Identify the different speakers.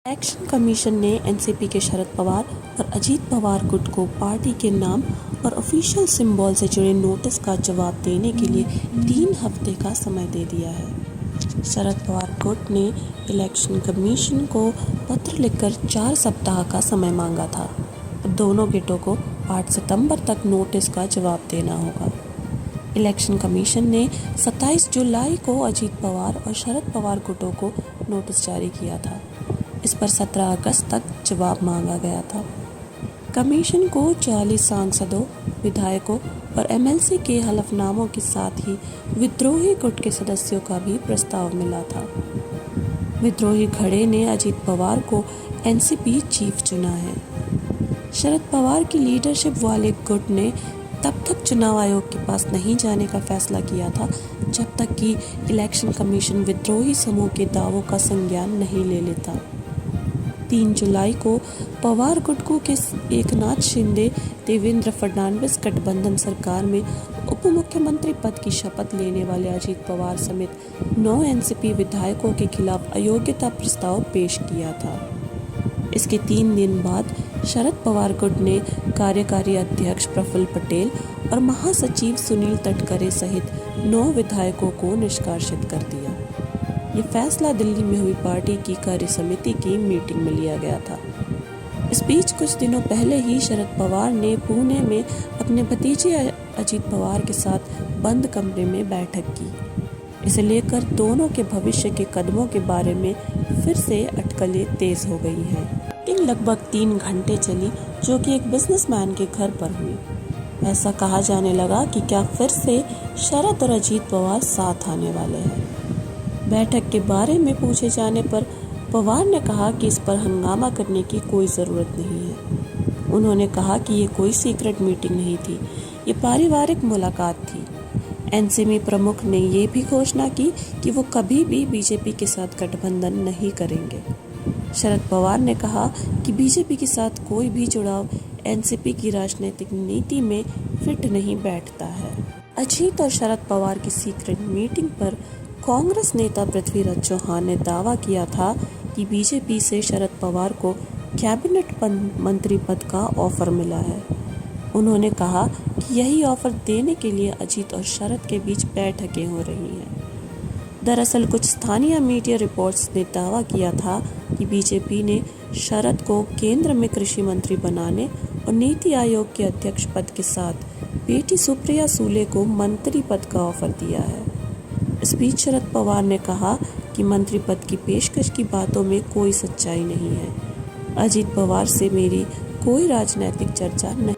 Speaker 1: Election commission ने NCP के शरद पवार और अजीत पवार गुट को पार्टी के नाम और ऑफिशियल सिंबल से जुड़े नोटिस का जवाब देने के लिए 3 हफ्ते का समय दे दिया है। शरद पवार गुट ने इलेक्शन कमीशन को पत्र लिखकर 4 सप्ताह का समय मांगा था। अब दोनों गुटों को 8 सितंबर तक नोटिस का जवाब देना होगा। इलेक्शन कमीशन ने 27 जुलाई को अजीत पवार और शरद पवार गुटों को नोटिस जारी किया था। इस पर 17 अगस्त तक जवाब मांगा गया था। कमीशन को 40 सांसदों, विधायकों और एमएलसी के हलफनामों के साथ ही विद्रोही गुट के सदस्यों का भी प्रस्ताव मिला था। विद्रोही धड़े ने अजीत पवार को एनसीपी चीफ चुना है। शरद पवार की लीडरशिप वाले गुट ने तब तक चुनाव आयोग के पास नहीं जाने का फैसला किया था जब तक कि इलेक्शन कमीशन विद्रोही समूह के दावों का संज्ञान नहीं ले लेता। 3 जुलाई को पवार गुट को एकनाथ शिंदे देवेंद्र फडणवीस गठबंधन सरकार में उप मुख्यमंत्री पद की शपथ लेने वाले अजीत पवार समेत 9 एनसीपी विधायकों के खिलाफ अयोग्यता प्रस्ताव पेश किया था। इसके 3 दिन बाद शरद पवार गुट ने कार्यकारी अध्यक्ष प्रफुल्ल पटेल और महासचिव सुनील तटकरे सहित 9 विधायकों को निष्कासित कर दिया। ये फैसला दिल्ली में हुई पार्टी की कार्य समिति की मीटिंग में लिया गया था। इस बीच कुछ दिनों पहले ही शरद पवार ने पुणे में अपने भतीजे अजीत पवार के साथ बंद कमरे में बैठक की। इसे लेकर दोनों के भविष्य के कदमों के बारे में फिर से अटकलें तेज हो गई हैं। मीटिंग लगभग 3 घंटे चली, जो कि एक बिजनेसमैन के घर पर हुई। ऐसा कहा जाने लगा कि क्या फिर से शरद और अजीत पवार साथ आने वाले हैं। बैठक के बारे में पूछे जाने पर पवार ने कहा कि इस पर हंगामा करने की कोई ज़रूरत नहीं है। उन्होंने कहा कि ये कोई सीक्रेट मीटिंग नहीं थी, ये पारिवारिक मुलाकात थी। एनसीपी प्रमुख ने ये भी घोषणा की कि वो कभी भी बीजेपी के साथ गठबंधन नहीं करेंगे। शरद पवार ने कहा कि बीजेपी के साथ कोई भी जुड़ाव एनसीपी की राजनीतिक नीति में फिट नहीं बैठता है। अजीत और शरद पवार की सीक्रेट मीटिंग पर कांग्रेस नेता पृथ्वीराज चौहान ने दावा किया था कि बीजेपी से शरद पवार को कैबिनेट मंत्री पद का ऑफर मिला है। उन्होंने कहा कि यही ऑफर देने के लिए अजीत और शरद के बीच बैठकें हो रही हैं। दरअसल कुछ स्थानीय मीडिया रिपोर्ट्स ने दावा किया था कि बीजेपी ने शरद को केंद्र में कृषि मंत्री बनाने और नीति आयोग के अध्यक्ष पद के साथ बेटी सुप्रिया सूले को मंत्री पद का ऑफर दिया है। इस बीच शरद पवार ने कहा कि मंत्री पद की पेशकश की बातों में कोई सच्चाई नहीं है। अजीत पवार से मेरी कोई राजनीतिक चर्चा नहीं।